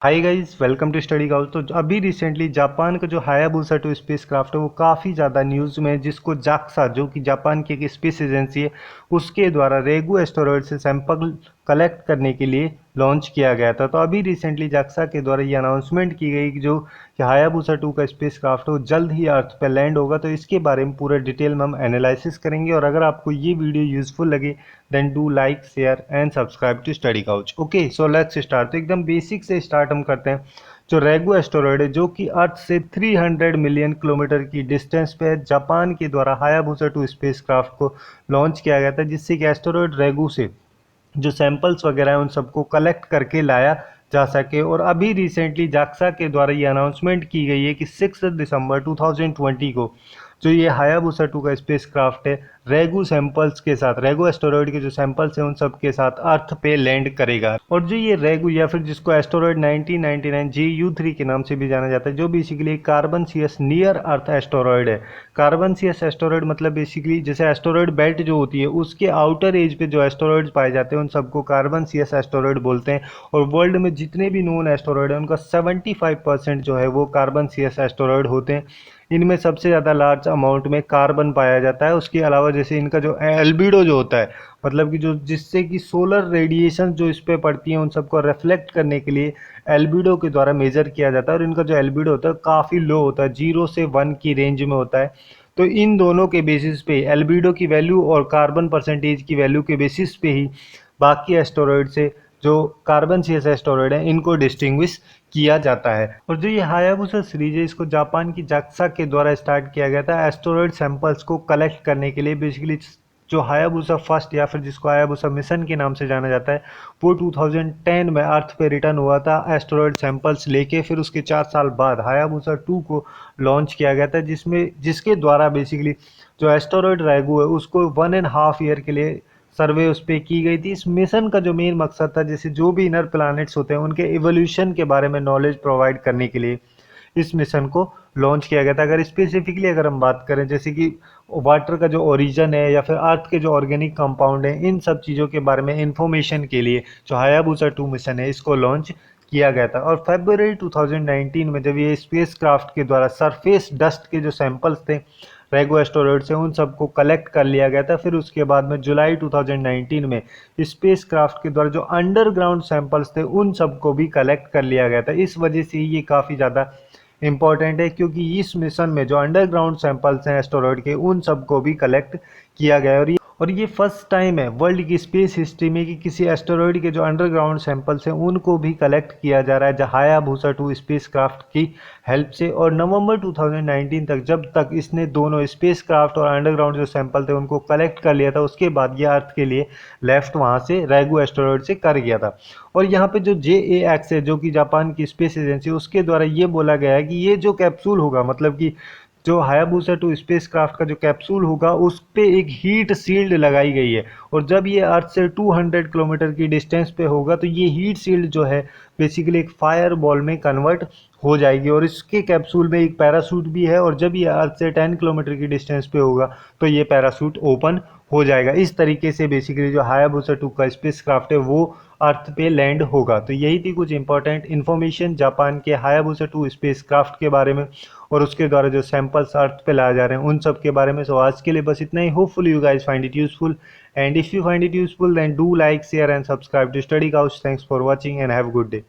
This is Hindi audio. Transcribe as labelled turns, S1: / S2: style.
S1: Hi guys, welcome to Study Couch. तो अभी रिसेंटली जापान का जो हायाबुसा 2 स्पेस क्राफ्ट है वो काफ़ी ज़्यादा न्यूज़ में है, जिसको जाक्सा जो कि जापान की एक स्पेस एजेंसी है उसके द्वारा रेगू एस्टेरॉयड से सैंपल कलेक्ट करने के लिए लॉन्च किया गया था। तो अभी रिसेंटली जाक्सा के द्वारा ये अनाउंसमेंट की गई कि जो हायाबुसा 2 का स्पेस क्राफ्ट है वो जल्द ही अर्थ पर लैंड होगा। तो इसके बारे में पूरा डिटेल में हम एनालिसिस करेंगे, और अगर आपको ये वीडियो यूजफुल लगे then do like, share and subscribe to Study Couch. Okay, so let's start. तो एकदम बेसिक से स्टार्ट हम करते हैं। जो रेगू एस्टेरॉयड है जो कि अर्थ से 300 मिलियन किलोमीटर की डिस्टेंस पे है, जापान के द्वारा हायाबुसा 2 स्पेस क्राफ्ट को लॉन्च किया गया था, जिससे कि एस्टेरॉयड रेगू से जो सैंपल्स वगैरह हैं उन सबको कलेक्ट करके लाया जा सके। और अभी रिसेंटली जाक्सा के द्वारा ये अनाउंसमेंट की गई है कि 6 दिसंबर 2020 को जो ये हायाबुसा 2 का स्पेस क्राफ्ट है रेगू सैंपल्स के साथ, रेगू एस्टेरॉयड के जो सैंपल्स हैं उन सब के साथ अर्थ पे लैंड करेगा। और जो ये रेगू या फिर जिसको एस्टेरॉयड 1999 JU3 के नाम से भी जाना जाता है, जो बेसिकली कार्बन सीएस नियर अर्थ एस्टेरॉयड है। कार्बन सीएस एस्टेरॉयड मतलब बेसिकली जैसे एस्टेरॉयड बेल्ट जो होती है उसके आउटर एज पे जो एस्टेरॉयड्स पाए जाते हैं उन सबको कार्बन सीएस एस्टेरॉयड बोलते हैं। और वर्ल्ड में जितने भी नोन एस्टेरॉयड हैं उनका 75% जो है वो कार्बन सीएस एस्टेरॉयड होते हैं। इनमें सबसे ज़्यादा लार्ज अमाउंट में कार्बन पाया जाता है। उसके अलावा जैसे इनका जो एल्बिडो जो होता है, मतलब कि जो जिससे कि सोलर रेडिएशन जो इस पे पड़ती हैं उन सबको रिफ्लेक्ट करने के लिए एल्बिडो के द्वारा मेजर किया जाता है। और इनका जो एल्बिडो होता है काफ़ी लो होता है, 0 से 1 की रेंज में होता है। तो इन दोनों के बेसिस पे, एल्बिडो की वैल्यू और कार्बन परसेंटेज की वैल्यू के बेसिस पे ही बाकी एस्टेरॉयड से जो कार्बन सीएस एस्टेरॉयड है इनको डिस्टिंग्विश किया जाता है। और जो ये हायाबुसा सीरीज है इसको जापान की जाक्सा के द्वारा स्टार्ट किया गया था एस्टेरॉयड सैंपल्स को कलेक्ट करने के लिए। बेसिकली जो हायाबुसा फर्स्ट या फिर जिसको हायाबुसा मिशन के नाम से जाना जाता है वो 2010 में अर्थ पे रिटर्न हुआ था एस्टेरॉयड सैंपल्स लेके। फिर उसके 4 साल बाद हायाबुसा 2 को लॉन्च किया गया था, जिसके द्वारा बेसिकली जो एस्टेरॉयड रेगू है उसको 1.5 ईयर के लिए सर्वे उस पर की गई थी। इस मिशन का जो मेन मकसद था, जैसे जो भी इनर प्लैनेट्स होते हैं उनके इवोल्यूशन के बारे में नॉलेज प्रोवाइड करने के लिए इस मिशन को लॉन्च किया गया था। अगर स्पेसिफिकली अगर हम बात करें जैसे कि वाटर का जो ओरिजिन है या फिर अर्थ के जो ऑर्गेनिक कंपाउंड है, इन सब चीज़ों के बारे में इंफॉर्मेशन के लिए जो हायाबुसा 2 मिशन है इसको लॉन्च किया गया था। और फरवरी 2019 में जब ये स्पेस क्राफ्ट के द्वारा सरफेस डस्ट के जो सैंपल्स थे रेगो एस्टेरॉयड से उन सबको कलेक्ट कर लिया गया था। फिर उसके बाद में जुलाई 2019 में स्पेस क्राफ्ट के द्वारा जो अंडरग्राउंड सैंपल्स थे उन सबको भी कलेक्ट कर लिया गया था। इस वजह से ये काफ़ी ज़्यादा इंपॉर्टेंट है, क्योंकि इस मिशन में जो अंडरग्राउंड सैंपल्स हैं एस्टेरॉयड के उन सबको भी कलेक्ट किया गया है। और ये फर्स्ट टाइम है वर्ल्ड की स्पेस हिस्ट्री में कि किसी एस्टेरॉयड के जो अंडरग्राउंड सैंपल्स हैं उनको भी कलेक्ट किया जा रहा है हायाबुसा 2 स्पेस क्राफ्ट की हेल्प से। और नवंबर 2019 तक, जब तक इसने दोनों स्पेस क्राफ्ट और अंडरग्राउंड जो सैंपल थे उनको कलेक्ट कर लिया था, उसके बाद ये अर्थ के लिए लेफ्ट वहाँ से रेगू एस्टेरॉयड से कर गया था। और यहाँ पे जो JAX है जो कि जापान की स्पेस एजेंसी, उसके द्वारा ये बोला गया है कि ये जो कैप्सूल होगा, मतलब कि जो हायाबुसा 2 स्पेस क्राफ्ट का जो कैप्सूल होगा उस पे एक हीट शील्ड लगाई गई है। और जब ये अर्थ से 200 किलोमीटर की डिस्टेंस पे होगा तो ये हीट शील्ड जो है बेसिकली एक फायर बॉल में कन्वर्ट हो जाएगी। और इसके कैप्सूल में एक पैराशूट भी है, और जब ये अर्थ से 10 किलोमीटर की डिस्टेंस पे होगा तो ये पैराशूट ओपन हो जाएगा। इस तरीके से बेसिकली जो हायाबुसा 2 का स्पेस क्राफ्ट है वो अर्थ पे लैंड होगा। तो यही थी कुछ इंपॉर्टेंट इन्फॉर्मेशन जापान के हायाबुसा 2 स्पेस क्राफ्ट के बारे में और उसके द्वारा जो सैंपल्स अर्थ पे लाए जा रहे हैं उन सब के बारे में। सो आज के लिए बस इतना ही। Hopefully you guys find it useful, and if you find it useful then do like, share and subscribe to Study Couch. Thanks for watching and have a good day.